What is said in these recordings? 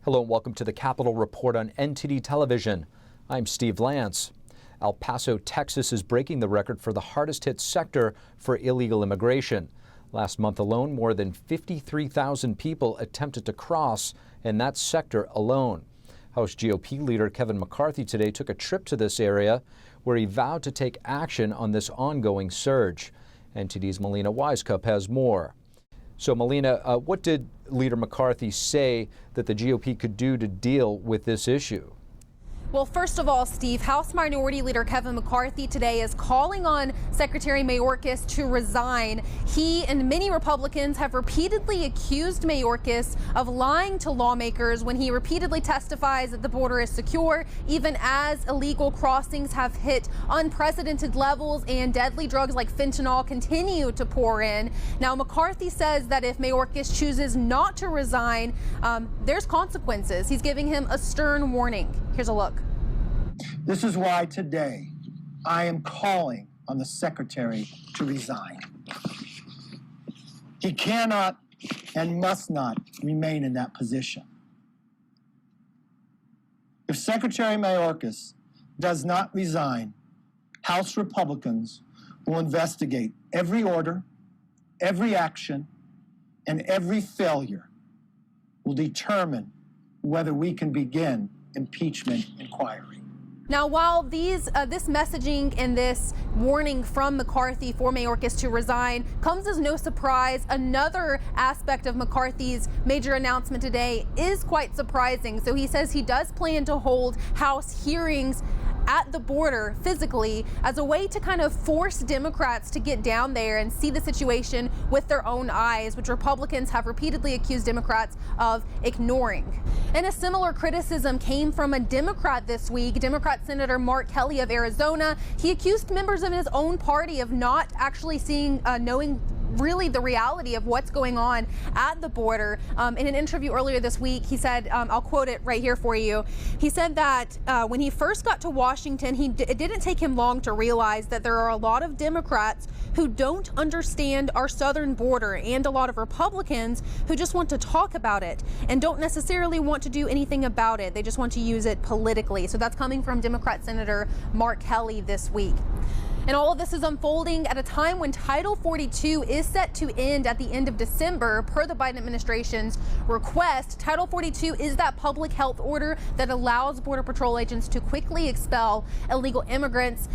Hello and welcome to the Capitol Report on NTD Television. I'm Steve Lance. El Paso, Texas is breaking the record for the hardest hit sector for illegal immigration. Last month alone, more than 53,000 people attempted to cross in that sector alone. House GOP leader Kevin McCarthy today took a trip to this area where he vowed to take action on this ongoing surge. NTD's Melina Wisecup has more. So, Melina, what did Leader McCarthy say that the GOP could do to deal with this issue? Well, first of all, Steve, House Minority Leader Kevin McCarthy today is calling on Secretary Mayorkas to resign. He and many Republicans have repeatedly accused Mayorkas of lying to lawmakers when he repeatedly testifies that the border is secure, even as illegal crossings have hit unprecedented levels and deadly drugs like fentanyl continue to pour in. Now, McCarthy says that if Mayorkas chooses not to resign, there's consequences. He's giving him a stern warning. Here's a look. This is why today I am calling on the Secretary to resign. He cannot and must not remain in that position. If Secretary Mayorkas does not resign, House Republicans will investigate every order, every action, and every failure will determine whether we can begin impeachment inquiry. Now, while this messaging and this warning from McCarthy for Mayorkas to resign comes as no surprise, another aspect of McCarthy's major announcement today is quite surprising. So he says he does plan to hold House hearings at the border physically as a way to kind of force Democrats to get down there and see the situation with their own eyes, which Republicans have repeatedly accused Democrats of ignoring. And a similar criticism came from a Democrat this week, Democrat Senator Mark Kelly of Arizona. He accused members of his own party of not actually knowing really the reality of what's going on at the border. In an interview earlier this week, he said, I'll quote it right here for you. He said that when he first got to Washington, it didn't take him long to realize that there are a lot of Democrats who don't understand our southern border and a lot of Republicans who just want to talk about it and don't necessarily want to do anything about it. They just want to use it politically. So that's coming from Democrat Senator Mark Kelly this week. And all of this is unfolding at a time when Title 42 is set to end at the end of December, per the Biden administration's request. Title 42 is that public health order that allows Border Patrol agents to quickly expel illegal immigrants.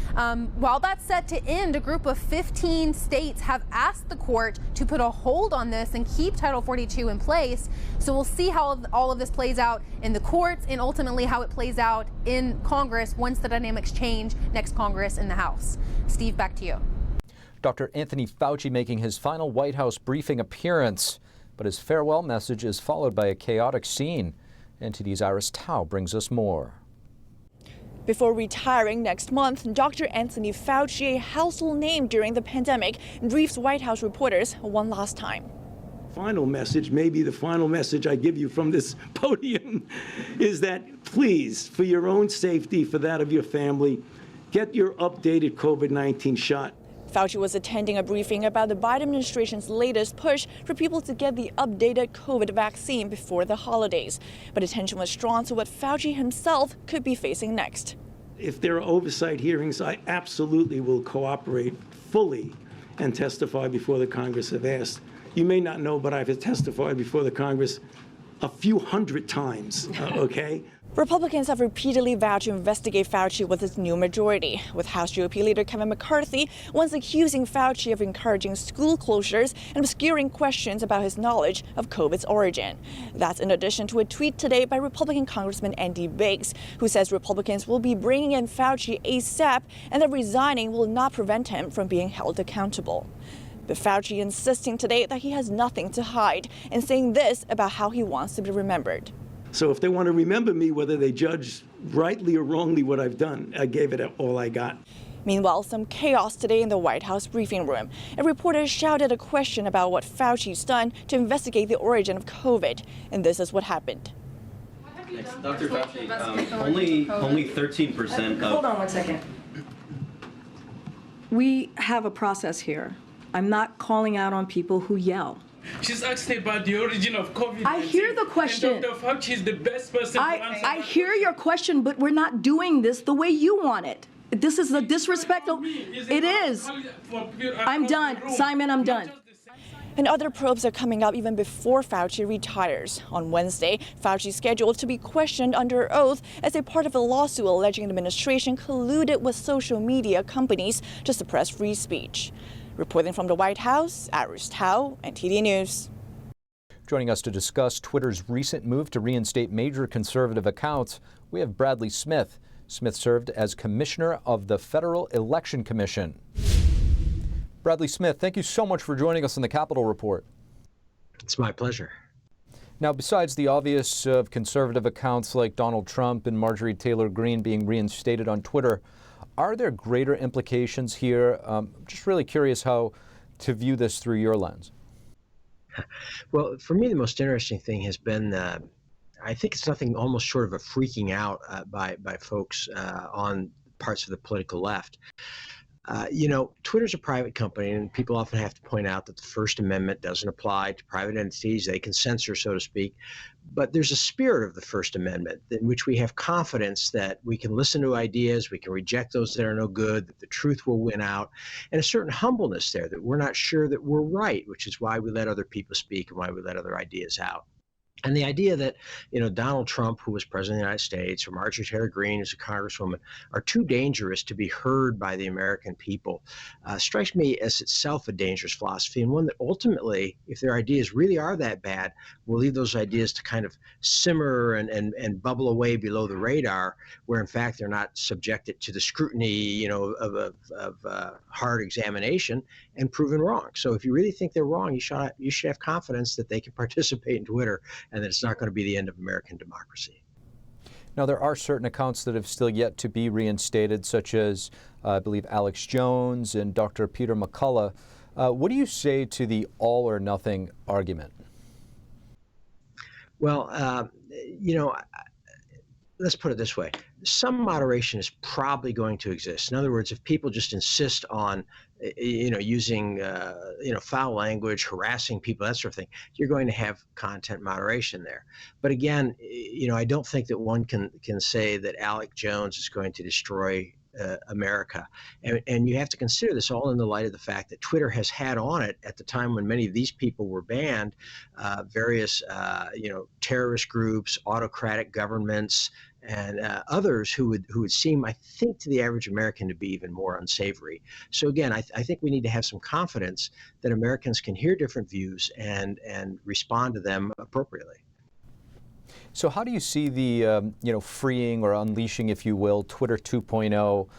While that's set to end, a group of 15 states have asked the court to put a hold on this and keep Title 42 in place. So we'll see how all of this plays out in the courts and ultimately how it plays out in Congress once the dynamics change next Congress in the House. Steve, back to you. Dr. Anthony Fauci making his final White House briefing appearance, but his farewell message is followed by a chaotic scene. NTD's Iris Tao brings us more. Before retiring next month, Dr. Anthony Fauci, a household name during the pandemic, briefs White House reporters one last time. Final message, maybe the final message I give you from this podium, is that please, for your own safety, for that of your family, get your updated COVID-19 shot. Fauci was attending a briefing about the Biden administration's latest push for people to get the updated COVID vaccine before the holidays. But attention was drawn to what Fauci himself could be facing next. If there are oversight hearings, I absolutely will cooperate fully and testify before the Congress if asked. You may not know, but I've testified before the Congress a few hundred times, okay? Republicans have repeatedly vowed to investigate Fauci with its new majority, with House GOP leader Kevin McCarthy once accusing Fauci of encouraging school closures and obscuring questions about his knowledge of COVID's origin. That's in addition to a tweet today by Republican Congressman Andy Biggs, who says Republicans will be bringing in Fauci ASAP and that resigning will not prevent him from being held accountable. But Fauci insisting today that he has nothing to hide and saying this about how he wants to be remembered. So if they want to remember me, whether they judge rightly or wrongly what I've done, I gave it all I got. Meanwhile, some chaos today in the White House briefing room. A reporter shouted a question about what Fauci's done to investigate the origin of COVID. And this is what happened. Dr. Fauci, only 13% of... Hold on one second. We have a process here. I'm not calling out on people who yell. She's asking about the origin of COVID-19. I hear the question. And Dr. Fauci is the best person to answer I hear your question, but we're not doing this the way you want it. This is a disrespectful. It is. I'm done. Simon, I'm done. And other probes are coming up even before Fauci retires. On Wednesday, Fauci is scheduled to be questioned under oath as a part of a lawsuit alleging the administration colluded with social media companies to suppress free speech. Reporting from the White House, Iris Tao, NTD News. Joining us to discuss Twitter's recent move to reinstate major conservative accounts, we have Bradley Smith. Smith served as Commissioner of the Federal Election Commission. Bradley Smith, thank you so much for joining us on the Capitol Report. It's my pleasure. Now, besides the obvious conservative accounts like Donald Trump and Marjorie Taylor Greene being reinstated on Twitter, are there greater implications here? I'm just really curious how to view this through your lens. Well, for me, the most interesting thing has been, I think it's nothing almost short of a freaking out by folks on parts of the political left. Twitter's a private company, and people often have to point out that the First Amendment doesn't apply to private entities. They can censor, so to speak. But there's a spirit of the First Amendment in which we have confidence that we can listen to ideas, we can reject those that are no good, that the truth will win out, and a certain humbleness there that we're not sure that we're right, which is why we let other people speak and why we let other ideas out. And the idea that, Donald Trump, who was president of the United States, or Marjorie Taylor Greene, who's a congresswoman, are too dangerous to be heard by the American people strikes me as itself a dangerous philosophy, and one that ultimately, if their ideas really are that bad, will leave those ideas to kind of simmer and bubble away below the radar, where in fact they're not subjected to the scrutiny, of hard examination and proven wrong. So if you really think they're wrong, you should have confidence that they can participate in Twitter, and that it's not going to be the end of American democracy. Now, there are certain accounts that have still yet to be reinstated, such as, I believe, Alex Jones and Dr. Peter McCullough. What do you say to the all or nothing argument? Well, let's put it this way. Some moderation is probably going to exist. In other words, if people just insist on, using, foul language, harassing people, that sort of thing, you're going to have content moderation there. But again, I don't think that one can say that Alex Jones is going to destroy America. And you have to consider this all in the light of the fact that Twitter has had on it at the time when many of these people were banned, various, terrorist groups, autocratic governments, and others who would seem, I think, to the average American to be even more unsavory. So again, I think we need to have some confidence that Americans can hear different views and respond to them appropriately. So how do you see the, freeing or unleashing, if you will, Twitter 2.0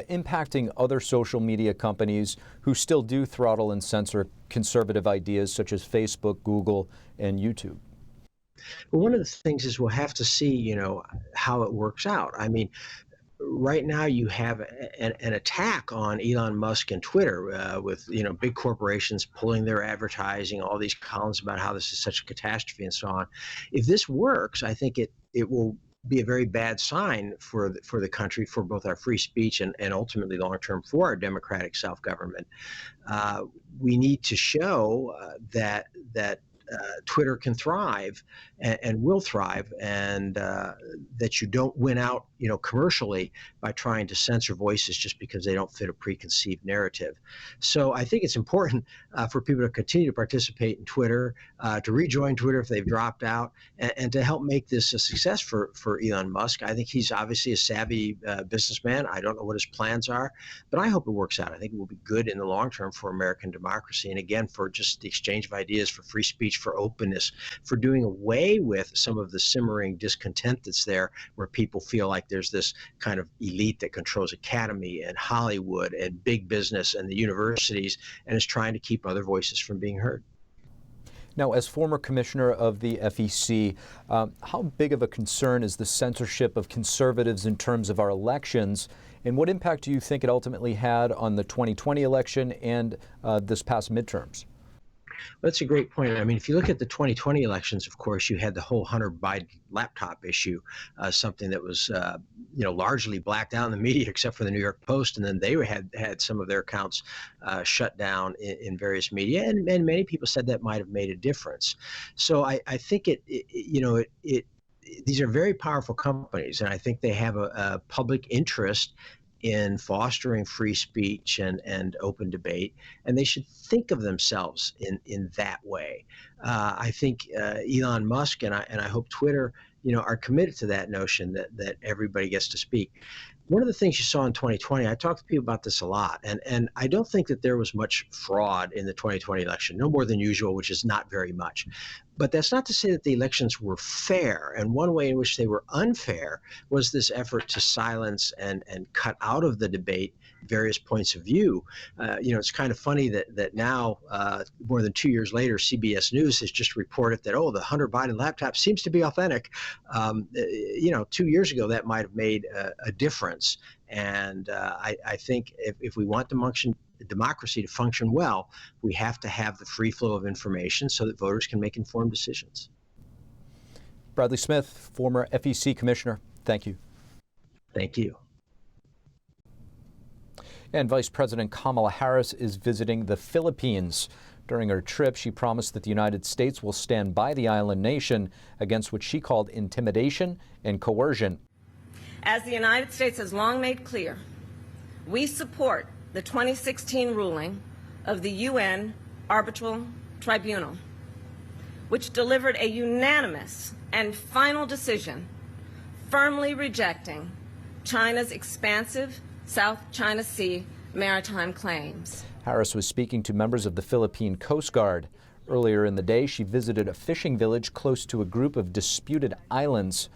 impacting other social media companies who still do throttle and censor conservative ideas such as Facebook, Google, and YouTube? Well, one of the things is we'll have to see, how it works out. I mean, right now you have an attack on Elon Musk and Twitter with, big corporations pulling their advertising, all these columns about how this is such a catastrophe and so on. If this works, I think it will be a very bad sign for the country, for both our free speech and ultimately long term for our democratic self-government. We need to show that Twitter can thrive and will thrive, and that you don't win out, commercially by trying to censor voices just because they don't fit a preconceived narrative. So I think it's important for people to continue to participate in Twitter, to rejoin Twitter if they've dropped out, and to help make this a success for Elon Musk. I think he's obviously a savvy businessman. I don't know what his plans are, but I hope it works out. I think it will be good in the long term for American democracy, and again, for just the exchange of ideas, for free speech, for openness, for doing away with some of the simmering discontent that's there, where people feel like there's this kind of elite that controls Academy and Hollywood and big business and the universities, and is trying to keep other voices from being heard. Now, as former commissioner of the FEC, how big of a concern is the censorship of conservatives in terms of our elections, and what impact do you think it ultimately had on the 2020 election and this past midterms? That's a great point. I mean, if you look at the 2020 elections, of course, you had the whole Hunter Biden laptop issue, something that was, largely blacked out in the media, except for the New York Post, and then they had some of their accounts shut down in various media, and many people said that might have made a difference. So I think these are very powerful companies, and I think they have a public interest in fostering free speech and open debate, and they should think of themselves in that way. I think Elon Musk and I hope Twitter, are committed to that notion that everybody gets to speak. One of the things you saw in 2020, I talked to people about this a lot, and I don't think that there was much fraud in the 2020 election, no more than usual, which is not very much. But that's not to say that the elections were fair. And one way in which they were unfair was this effort to silence and cut out of the debate various points of view. It's kind of funny that now, more than 2 years later, CBS News has just reported that, the Hunter Biden laptop seems to be authentic. 2 years ago, that might have made a difference. And I think if we want democracy to function well, we have to have the free flow of information so that voters can make informed decisions. Bradley Smith, former FEC commissioner, thank you. Thank you. And Vice President Kamala Harris is visiting the Philippines. During her trip, she promised that the United States will stand by the island nation against what she called intimidation and coercion. As the United States has long made clear, we support the 2016 ruling of the UN Arbitral Tribunal, which delivered a unanimous and final decision firmly rejecting China's expansive South China Sea maritime claims. Harris was speaking to members of the Philippine Coast Guard. Earlier in the day, she visited a fishing village close to a group of disputed islands.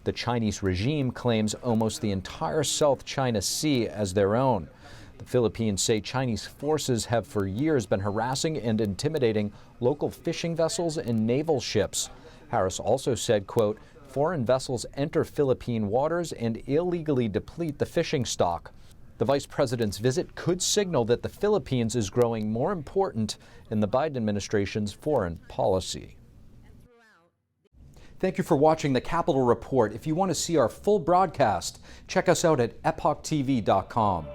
The Chinese regime claims almost the entire South China Sea as their own. The Philippines say Chinese forces have for years been harassing and intimidating local fishing vessels and naval ships. Harris also said, quote, "Foreign vessels enter Philippine waters and illegally deplete the fishing stock." The vice president's visit could signal that the Philippines is growing more important in the Biden administration's foreign policy. Thank you for watching the Capitol Report. If you want to see our full broadcast, check us out at epochtv.com.